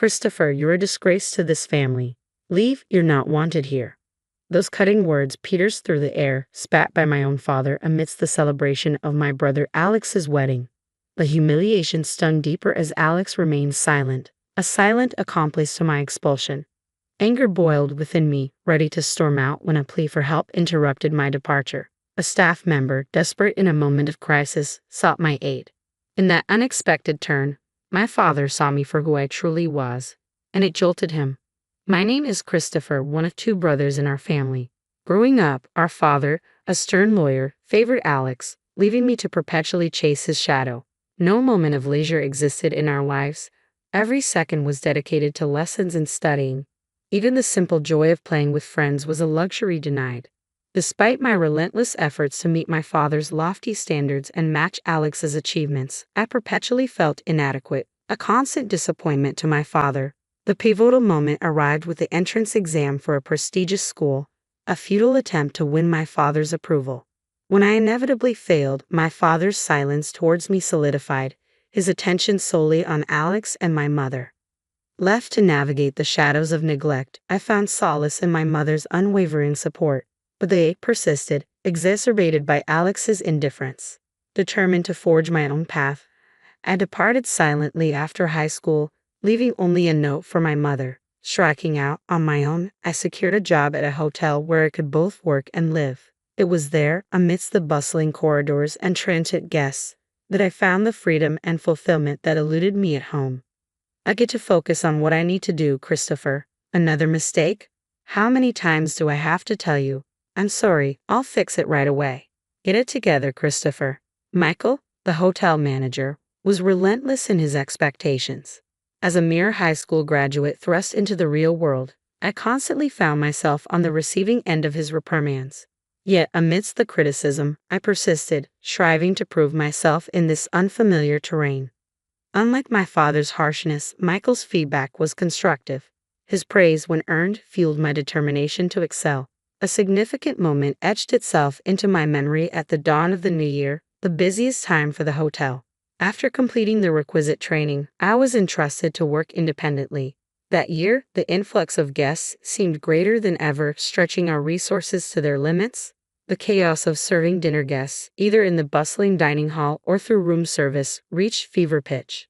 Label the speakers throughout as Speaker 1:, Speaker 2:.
Speaker 1: "Christopher, you're a disgrace to this family. Leave, you're not wanted here." Those cutting words pierced through the air, spat by my own father amidst the celebration of my brother Alex's wedding. The humiliation stung deeper as Alex remained silent, a silent accomplice to my expulsion. Anger boiled within me, ready to storm out when a plea for help interrupted my departure. A staff member, desperate in a moment of crisis, sought my aid. In that unexpected turn, my father saw me for who I truly was, and it jolted him. My name is Christopher, one of two brothers in our family. Growing up, our father, a stern lawyer, favored Alex, leaving me to perpetually chase his shadow. No moment of leisure existed in our lives. Every second was dedicated to lessons and studying. Even the simple joy of playing with friends was a luxury denied. Despite my relentless efforts to meet my father's lofty standards and match Alex's achievements, I perpetually felt inadequate, a constant disappointment to my father. The pivotal moment arrived with the entrance exam for a prestigious school, a futile attempt to win my father's approval. When I inevitably failed, my father's silence towards me solidified, his attention solely on Alex and my mother. Left to navigate the shadows of neglect, I found solace in my mother's unwavering support, but they persisted, exacerbated by Alex's indifference. Determined to forge my own path, I departed silently after high school, leaving only a note for my mother. Striking out on my own, I secured a job at a hotel where I could both work and live. It was there, amidst the bustling corridors and transient guests, that I found the freedom and fulfillment that eluded me at home. I get to focus on what I need to do, Christopher. Another mistake? How many times do I have to tell you? I'm sorry, I'll fix it right away. Get it together, Christopher. Michael, the hotel manager, was relentless in his expectations. As a mere high school graduate thrust into the real world, I constantly found myself on the receiving end of his reprimands. Yet, amidst the criticism, I persisted, striving to prove myself in this unfamiliar terrain. Unlike my father's harshness, Michael's feedback was constructive. His praise, when earned, fueled my determination to excel. A significant moment etched itself into my memory at the dawn of the new year, the busiest time for the hotel. After completing the requisite training, I was entrusted to work independently. That year, the influx of guests seemed greater than ever, stretching our resources to their limits. The chaos of serving dinner guests, either in the bustling dining hall or through room service, reached fever pitch.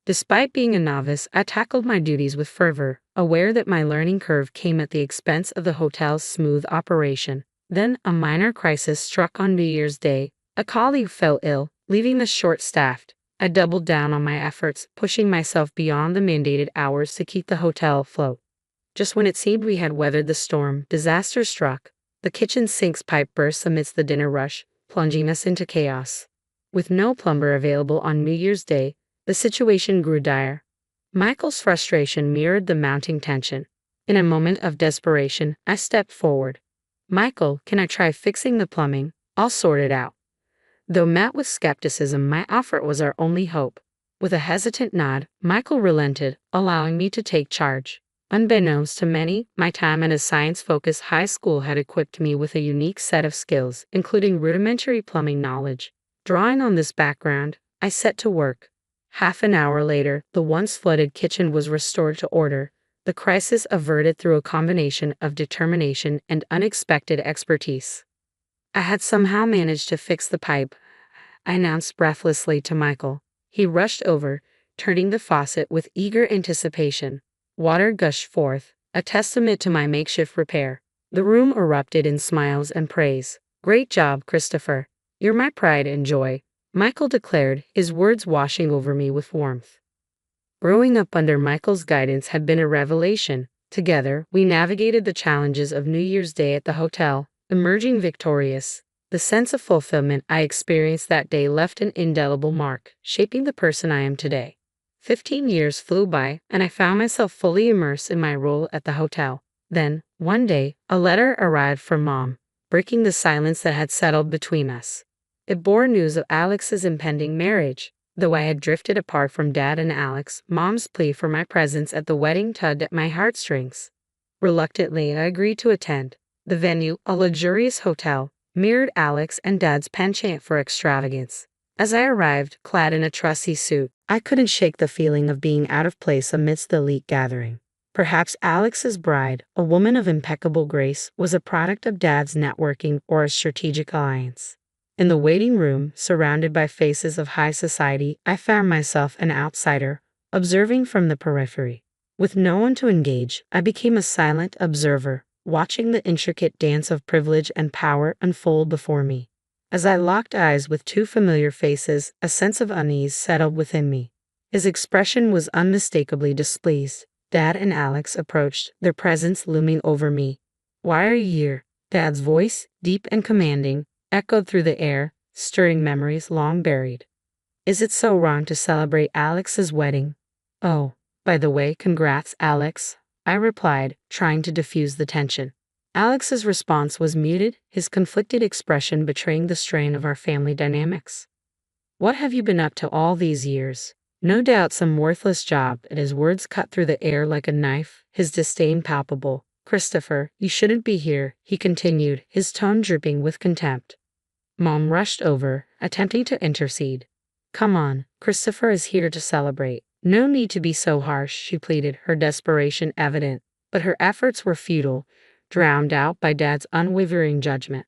Speaker 1: Despite being a novice, I tackled my duties with fervor, aware that my learning curve came at the expense of the hotel's smooth operation. Then, a minor crisis struck on New Year's Day. A colleague fell ill, leaving us short-staffed. I doubled down on my efforts, pushing myself beyond the mandated hours to keep the hotel afloat. Just when it seemed we had weathered the storm, disaster struck. The kitchen sink's pipe burst amidst the dinner rush, plunging us into chaos. With no plumber available on New Year's Day, the situation grew dire. Michael's frustration mirrored the mounting tension. In a moment of desperation, I stepped forward. "Michael, can I try fixing the plumbing? I'll sort it out." Though met with skepticism, my offer was our only hope. With a hesitant nod, Michael relented, allowing me to take charge. Unbeknownst to many, my time at a science-focused high school had equipped me with a unique set of skills, including rudimentary plumbing knowledge. Drawing on this background, I set to work. Half an hour later, the once flooded kitchen was restored to order, the crisis averted through a combination of determination and unexpected expertise. I had somehow managed to fix the pipe, I announced breathlessly to Michael. He rushed over, turning the faucet with eager anticipation. Water gushed forth, a testament to my makeshift repair. The room erupted in smiles and praise. "Great job, Christopher. You're my pride and joy," Michael declared, his words washing over me with warmth. Growing up under Michael's guidance had been a revelation. Together, we navigated the challenges of New Year's Day at the hotel, emerging victorious. The sense of fulfillment I experienced that day left an indelible mark, shaping the person I am today. 15 years flew by, and I found myself fully immersed in my role at the hotel. Then, one day, a letter arrived from Mom, breaking the silence that had settled between us. It bore news of Alex's impending marriage. Though I had drifted apart from Dad and Alex, Mom's plea for my presence at the wedding tugged at my heartstrings. Reluctantly, I agreed to attend. The venue, a luxurious hotel, mirrored Alex and Dad's penchant for extravagance. As I arrived, clad in a trusty suit, I couldn't shake the feeling of being out of place amidst the elite gathering. Perhaps Alex's bride, a woman of impeccable grace, was a product of Dad's networking or a strategic alliance. In the waiting room, surrounded by faces of high society, I found myself an outsider, observing from the periphery. With no one to engage, I became a silent observer, watching the intricate dance of privilege and power unfold before me. As I locked eyes with two familiar faces, a sense of unease settled within me. His expression was unmistakably displeased. Dad and Alex approached, their presence looming over me. "Why are you here?" Dad's voice, deep and commanding, echoed through the air, stirring memories long buried. "Is it so wrong to celebrate Alex's wedding?" "Oh, by the way, congrats, Alex," I replied, trying to diffuse the tension. Alex's response was muted, his conflicted expression betraying the strain of our family dynamics. "What have you been up to all these years?" "No doubt some worthless job," and his words cut through the air like a knife, his disdain palpable. "Christopher, you shouldn't be here," he continued, his tone dripping with contempt. Mom rushed over, attempting to intercede. "Come on, Christopher is here to celebrate. No need to be so harsh," she pleaded, her desperation evident. But her efforts were futile, drowned out by Dad's unwavering judgment.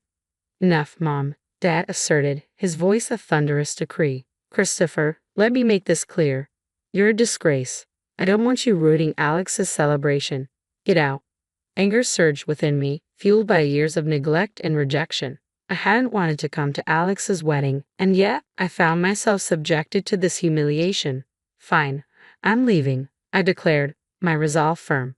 Speaker 1: "Enough, Mom," Dad asserted, his voice a thunderous decree. "Christopher, let me make this clear. You're a disgrace. I don't want you ruining Alex's celebration. Get out." Anger surged within me, fueled by years of neglect and rejection. I hadn't wanted to come to Alex's wedding, and yet I found myself subjected to this humiliation. "Fine, I'm leaving," I declared, my resolve firm.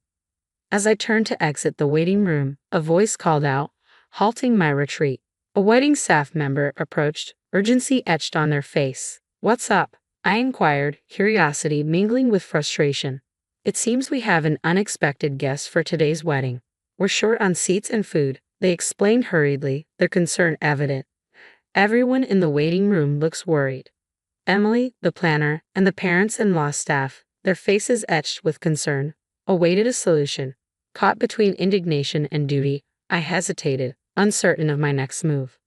Speaker 1: As I turned to exit the waiting room, a voice called out, halting my retreat. A wedding staff member approached, urgency etched on their face. "What's up?" I inquired, curiosity mingling with frustration. "It seems we have an unexpected guest for today's wedding. We're short on seats and food," they explained hurriedly, their concern evident. Everyone in the waiting room looks worried. Emily, the planner, and the parents-in-law staff, their faces etched with concern, awaited a solution. Caught between indignation and duty, I hesitated, uncertain of my next move.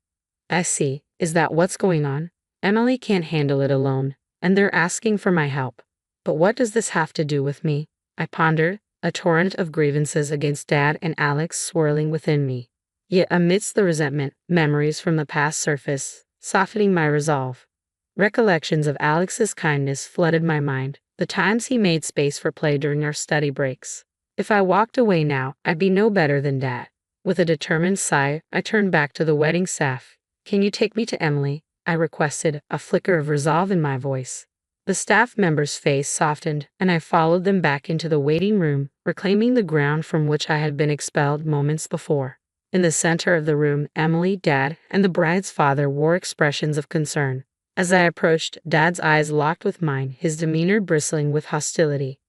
Speaker 1: "I see. Is that what's going on? Emily can't handle it alone, and they're asking for my help. But what does this have to do with me?" I pondered, a torrent of grievances against Dad and Alex swirling within me. Yet amidst the resentment, memories from the past surfaced, softening my resolve. Recollections of Alex's kindness flooded my mind, the times he made space for play during our study breaks. If I walked away now, I'd be no better than Dad. With a determined sigh, I turned back to the wedding staff. "Can you take me to Emily?" I requested, a flicker of resolve in my voice. The staff member's face softened, and I followed them back into the waiting room, reclaiming the ground from which I had been expelled moments before. In the center of the room, Emily, Dad, and the bride's father wore expressions of concern. As I approached, Dad's eyes locked with mine, his demeanor bristling with hostility.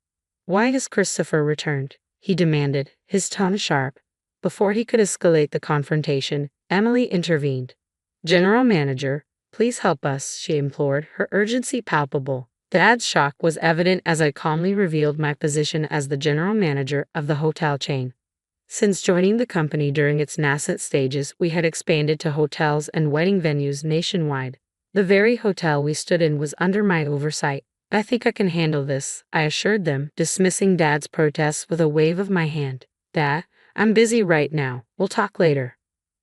Speaker 1: "Why has Christopher returned?" he demanded, his tone sharp. Before he could escalate the confrontation, Emily intervened. "General Manager, please help us," she implored, her urgency palpable. Dad's shock was evident as I calmly revealed my position as the general manager of the hotel chain. Since joining the company during its nascent stages, we had expanded to hotels and wedding venues nationwide. The very hotel we stood in was under my oversight. "I think I can handle this," I assured them, dismissing Dad's protests with a wave of my hand. "Dad, I'm busy right now. We'll talk later."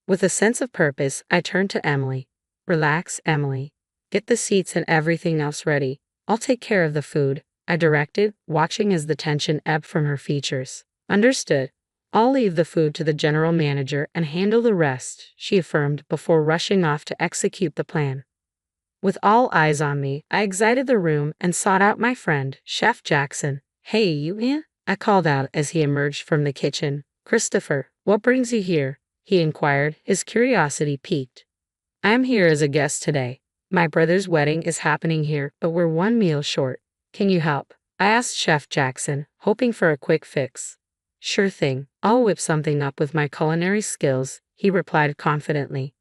Speaker 1: With a sense of purpose, I turned to Emily. "Relax, Emily. Get the seats and everything else ready. I'll take care of the food," I directed, watching as the tension ebbed from her features. "Understood. I'll leave the food to the general manager and handle the rest," she affirmed before rushing off to execute the plan. With all eyes on me, I exited the room and sought out my friend, Chef Jackson. "Hey, you in?" I called out as he emerged from the kitchen. "Christopher, what brings you here?" he inquired, his curiosity piqued. "I am here as a guest today. My brother's wedding is happening here, but we're one meal short. Can you help?" I asked Chef Jackson, hoping for a quick fix. "Sure thing. I'll whip something up with my culinary skills," he replied confidently.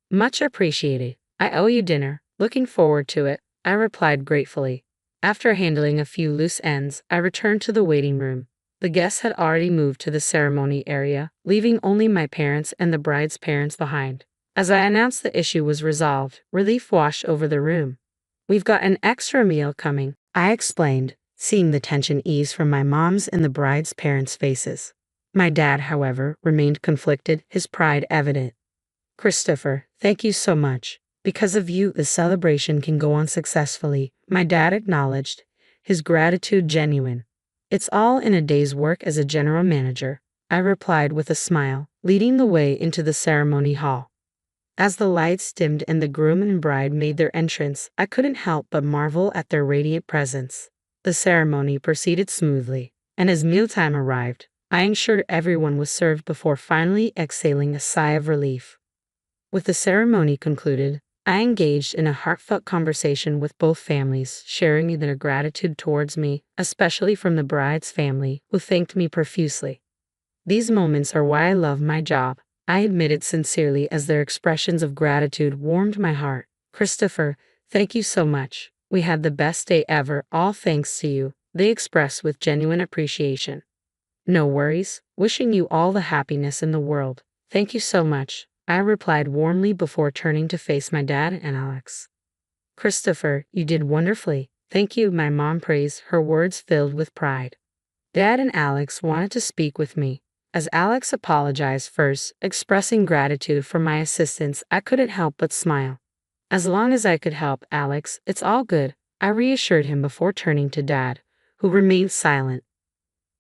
Speaker 1: "Much appreciated. I owe you dinner. Looking forward to it," I replied gratefully. After handling a few loose ends, I returned to the waiting room. The guests had already moved to the ceremony area, leaving only my parents and the bride's parents behind. As I announced the issue was resolved, relief washed over the room. "We've got an extra meal coming," I explained, seeing the tension ease from my mom's and the bride's parents' faces. My dad, however, remained conflicted, his pride evident. "Christopher, thank you so much. Because of you, the celebration can go on successfully," my dad acknowledged, his gratitude genuine. "It's all in a day's work as a general manager," I replied with a smile, leading the way into the ceremony hall. As the lights dimmed and the groom and bride made their entrance, I couldn't help but marvel at their radiant presence. The ceremony proceeded smoothly, and as mealtime arrived, I ensured everyone was served before finally exhaling a sigh of relief. With the ceremony concluded, I engaged in a heartfelt conversation with both families, sharing their gratitude towards me, especially from the bride's family, who thanked me profusely. "These moments are why I love my job," I admitted sincerely as their expressions of gratitude warmed my heart. "Christopher, thank you so much. We had the best day ever, all thanks to you," they expressed with genuine appreciation. "No worries. Wishing you all the happiness in the world. Thank you so much," I replied warmly before turning to face my dad and Alex. "Christopher, you did wonderfully. Thank you," my mom praised, her words filled with pride. Dad and Alex wanted to speak with me. As Alex apologized first, expressing gratitude for my assistance, I couldn't help but smile. "As long as I could help, Alex, it's all good," I reassured him before turning to Dad, who remained silent.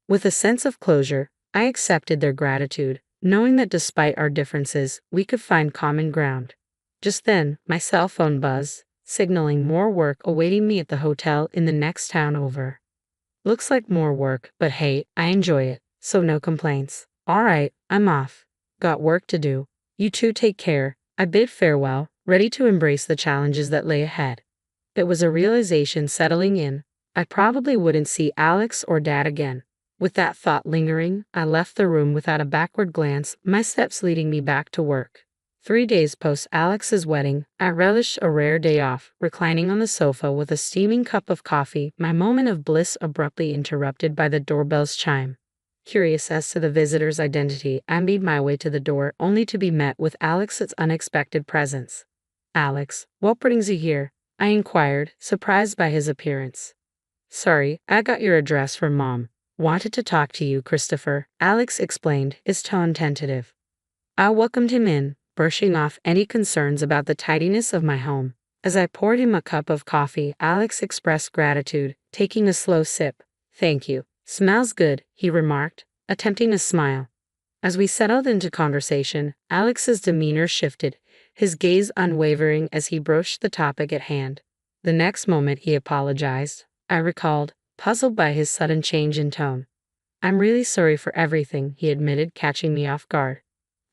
Speaker 1: With a sense of closure, I accepted their gratitude, knowing that despite our differences, we could find common ground. Just then, my cell phone buzzed, signaling more work awaiting me at the hotel in the next town over. Looks like more work, but hey, I enjoy it, so no complaints. "All right, I'm off. Got work to do. You two take care," I bid farewell, ready to embrace the challenges that lay ahead. It was a realization settling in. I probably wouldn't see Alex or Dad again. With that thought lingering, I left the room without a backward glance, my steps leading me back to work. 3 days post Alex's wedding, I relished a rare day off, reclining on the sofa with a steaming cup of coffee, my moment of bliss abruptly interrupted by the doorbell's chime. Curious as to the visitor's identity, I made my way to the door, only to be met with Alex's unexpected presence. "Alex, what brings you here?" I inquired, surprised by his appearance. "Sorry, I got your address from Mom. Wanted to talk to you, Christopher," Alex explained, his tone tentative. I welcomed him in, brushing off any concerns about the tidiness of my home. As I poured him a cup of coffee, Alex expressed gratitude, taking a slow sip. "Thank you. Smells good," he remarked, attempting a smile. As we settled into conversation, Alex's demeanor shifted, his gaze unwavering as he broached the topic at hand. The next moment he apologized, I recalled, puzzled by his sudden change in tone. "I'm really sorry for everything," he admitted, catching me off guard.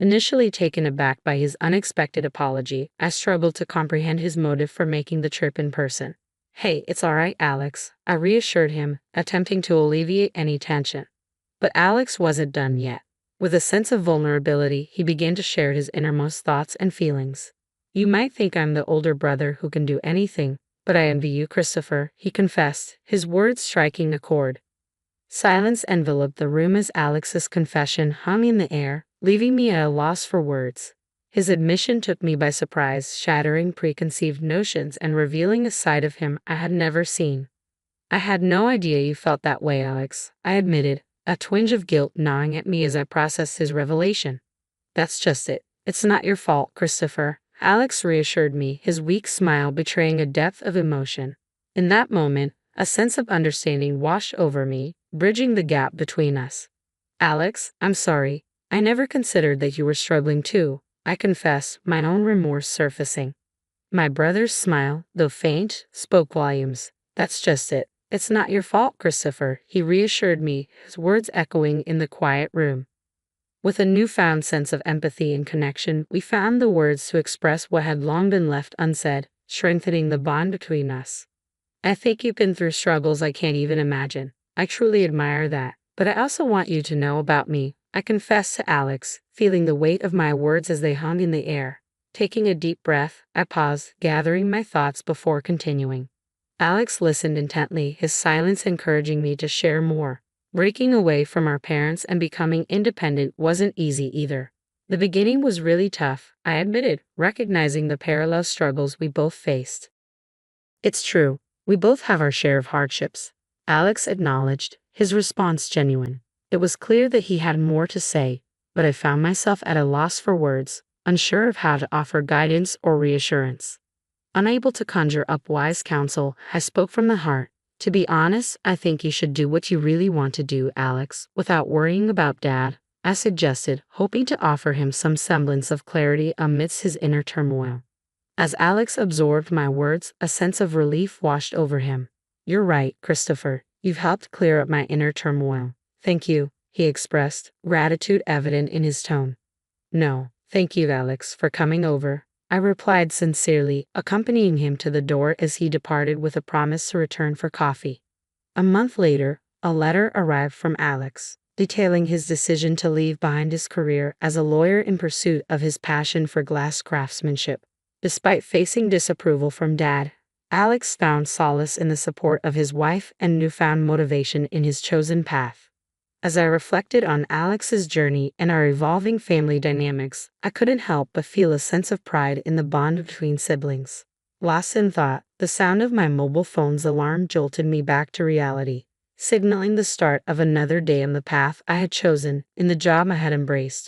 Speaker 1: Initially taken aback by his unexpected apology, I struggled to comprehend his motive for making the trip in person. "Hey, it's all right, Alex," I reassured him, attempting to alleviate any tension. But Alex wasn't done yet. With a sense of vulnerability, he began to share his innermost thoughts and feelings. "You might think I'm the older brother who can do anything, but I envy you, Christopher," he confessed, his words striking a chord. Silence enveloped the room as Alex's confession hung in the air, leaving me at a loss for words. His admission took me by surprise, shattering preconceived notions and revealing a side of him I had never seen. "I had no idea you felt that way, Alex," I admitted, a twinge of guilt gnawing at me as I processed his revelation. "That's just it. It's not your fault, Christopher," Alex reassured me, his weak smile betraying a depth of emotion. In that moment, a sense of understanding washed over me, bridging the gap between us. "Alex, I'm sorry. I never considered that you were struggling too," I confessed, my own remorse surfacing. My brother's smile, though faint, spoke volumes. "That's just it. It's not your fault, Christopher," he reassured me, his words echoing in the quiet room. With a newfound sense of empathy and connection, we found the words to express what had long been left unsaid, strengthening the bond between us. "I think you've been through struggles I can't even imagine. I truly admire that. But I also want you to know about me," I confessed to Alex, feeling the weight of my words as they hung in the air. Taking a deep breath, I paused, gathering my thoughts before continuing. Alex listened intently, his silence encouraging me to share more. Breaking away from our parents and becoming independent wasn't easy either. The beginning was really tough, I admitted, recognizing the parallel struggles we both faced. It's true, we both have our share of hardships, Alex acknowledged, his response genuine. It was clear that he had more to say, but I found myself at a loss for words, unsure of how to offer guidance or reassurance. Unable to conjure up wise counsel, I spoke from the heart. To be honest, I think you should do what you really want to do, Alex, without worrying about Dad, I suggested, hoping to offer him some semblance of clarity amidst his inner turmoil. As Alex absorbed my words, a sense of relief washed over him. You're right, Christopher. You've helped clear up my inner turmoil. Thank you, he expressed, gratitude evident in his tone. No, thank you, Alex, for coming over, I replied sincerely, accompanying him to the door as he departed with a promise to return for coffee. A month later, a letter arrived from Alex, detailing his decision to leave behind his career as a lawyer in pursuit of his passion for glass craftsmanship. Despite facing disapproval from Dad, Alex found solace in the support of his wife and newfound motivation in his chosen path. As I reflected on Alex's journey and our evolving family dynamics, I couldn't help but feel a sense of pride in the bond between siblings. Lost in thought, the sound of my mobile phone's alarm jolted me back to reality, signaling the start of another day on the path I had chosen, in the job I had embraced.